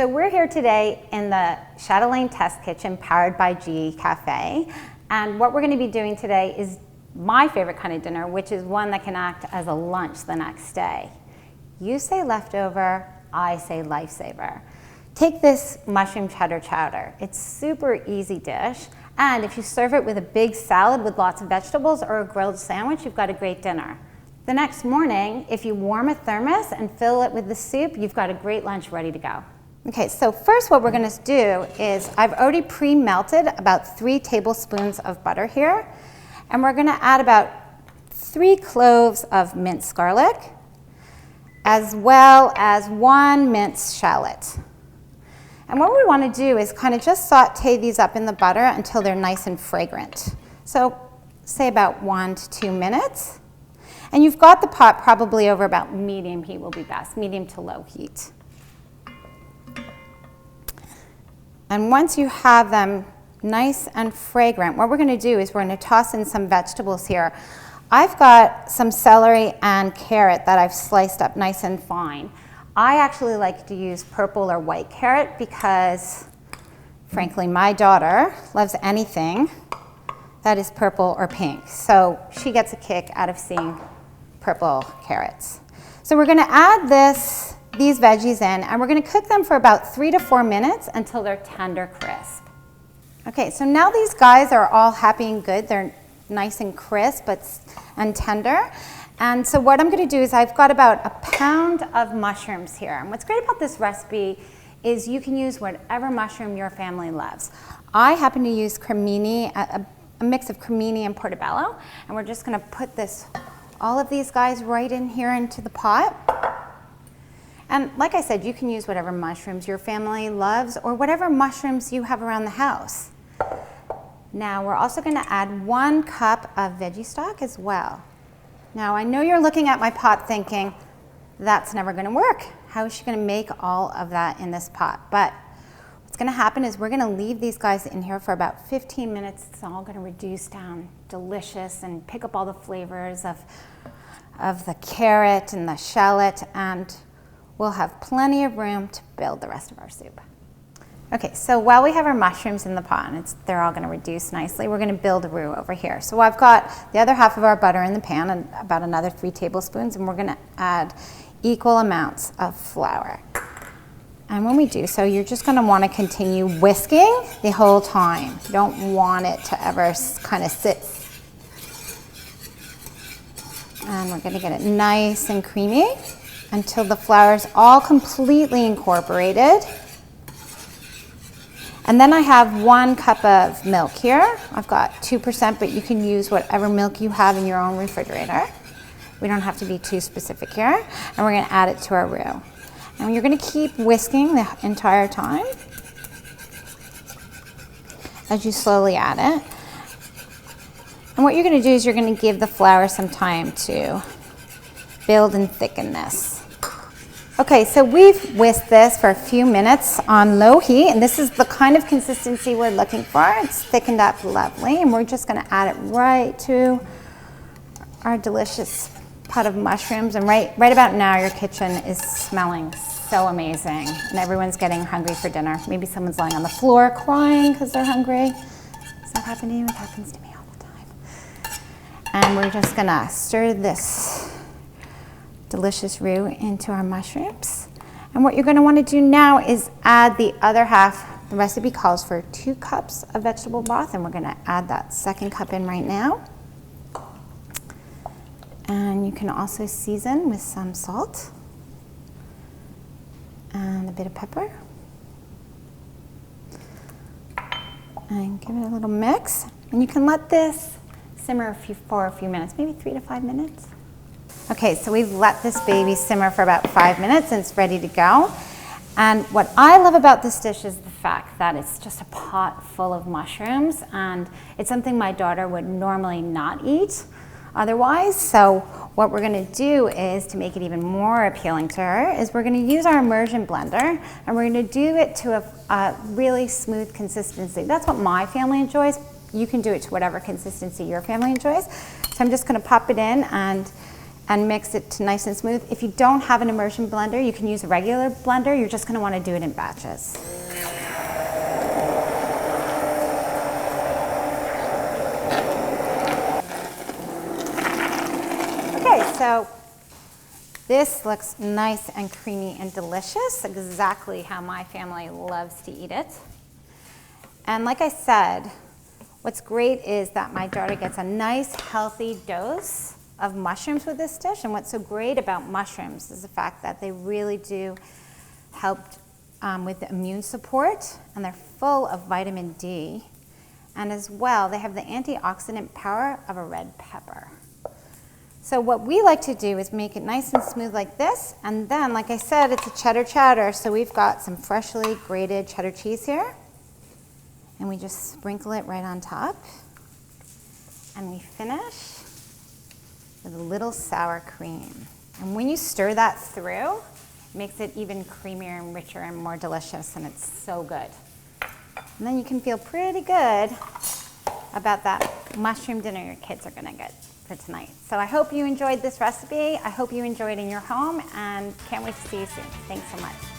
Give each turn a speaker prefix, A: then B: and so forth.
A: So we're here today in the CityLine test kitchen powered by GE Cafe. And what we're going to be doing today is my favorite kind of dinner, which is one that can act as a lunch the next day. You say leftover, I say lifesaver. Take this mushroom cheddar chowder. It's a super easy dish. And if you serve it with a big salad with lots of vegetables or a grilled sandwich, you've got a great dinner. The next morning, if you warm a thermos and fill it with the soup, you've got a great lunch ready to go. Okay, so first what we're going to do is I've already pre-melted about 3 tablespoons of butter here, and we're going to add about 3 cloves of minced garlic, as well as 1 minced shallot. And what we want to do is kind of just saute these up in the butter until they're nice and fragrant. So say about 1 to 2 minutes. And you've got the pot probably over about medium heat will be best, medium to low heat. And once you have them nice and fragrant, what we're going to do is we're going to toss in some vegetables here. I've got some celery and carrot that I've sliced up nice and fine. I actually like to use purple or white carrot because, frankly, my daughter loves anything that is purple or pink. So she gets a kick out of seeing purple carrots. So we're going to add these veggies in, and we're going to cook them for about 3 to 4 minutes until they're tender crisp. Okay, so now these guys are all happy and good. They're nice and crisp and tender. And so what I'm going to do is I've got about 1 pound of mushrooms here. And what's great about this recipe is you can use whatever mushroom your family loves. I happen to use cremini, a mix of cremini and portobello, and we're just going to put all of these guys right in here into the pot. And like I said, you can use whatever mushrooms your family loves or whatever mushrooms you have around the house. Now we're also going to add 1 cup of veggie stock as well. Now I know you're looking at my pot thinking, that's never going to work. How is she going to make all of that in this pot? But what's going to happen is we're going to leave these guys in here for about 15 minutes. It's all going to reduce down delicious and pick up all the flavors of the carrot and the shallot, and we'll have plenty of room to build the rest of our soup. Okay, so while we have our mushrooms in the pot and they're all going to reduce nicely, we're going to build a roux over here. So I've got the other half of our butter in the pan and about another 3 tablespoons, and we're going to add equal amounts of flour. And when we do so, you're just going to want to continue whisking the whole time. You don't want it to ever kind of sit. And we're going to get it nice and creamy until the flour is all completely incorporated. And then I have 1 cup of milk here. I've got 2%, but you can use whatever milk you have in your own refrigerator. We don't have to be too specific here. And we're going to add it to our roux. And you're going to keep whisking the entire time as you slowly add it. And what you're going to do is you're going to give the flour some time to build and thicken this. Okay, so we've whisked this for a few minutes on low heat, and this is the kind of consistency we're looking for. It's thickened up lovely, and we're just going to add it right to our delicious pot of mushrooms. And right about now, your kitchen is smelling so amazing, and everyone's getting hungry for dinner. Maybe someone's lying on the floor crying because they're hungry. Does that happen to you? It happens to me all the time. And we're just going to stir this delicious roux into our mushrooms. And what you're going to want to do now is add the other half. The recipe calls for 2 cups of vegetable broth, and we're going to add that 2nd cup in right now. And you can also season with some salt and a bit of pepper. And give it a little mix. And you can let this simmer for a few minutes, maybe 3 to 5 minutes. Okay, so we've let this baby simmer for about 5 minutes and it's ready to go. And what I love about this dish is the fact that it's just a pot full of mushrooms, and it's something my daughter would normally not eat otherwise. So what we're going to do is, to make it even more appealing to her, is we're going to use our immersion blender, and we're going to do it to a really smooth consistency. That's what my family enjoys. You can do it to whatever consistency your family enjoys. So I'm just going to pop it in, and and mix it to nice and smooth. If you don't have an immersion blender, you can use a regular blender. You're just gonna wanna do it in batches. Okay, so this looks nice and creamy and delicious, exactly how my family loves to eat it. And like I said, what's great is that my daughter gets a nice healthy dose of mushrooms with this dish. And what's so great about mushrooms is the fact that they really do help with the immune support, and they're full of vitamin D. And as well, they have the antioxidant power of a red pepper. So what we like to do is make it nice and smooth like this. And then, like I said, it's a cheddar chowder. So we've got some freshly grated cheddar cheese here. And we just sprinkle it right on top. And we finish with a little sour cream. And when you stir that through, it makes it even creamier and richer and more delicious, and it's so good. And then you can feel pretty good about that mushroom dinner your kids are gonna get for tonight. So I hope you enjoyed this recipe. I hope you enjoyed it in your home, and can't wait to see you soon. Thanks so much.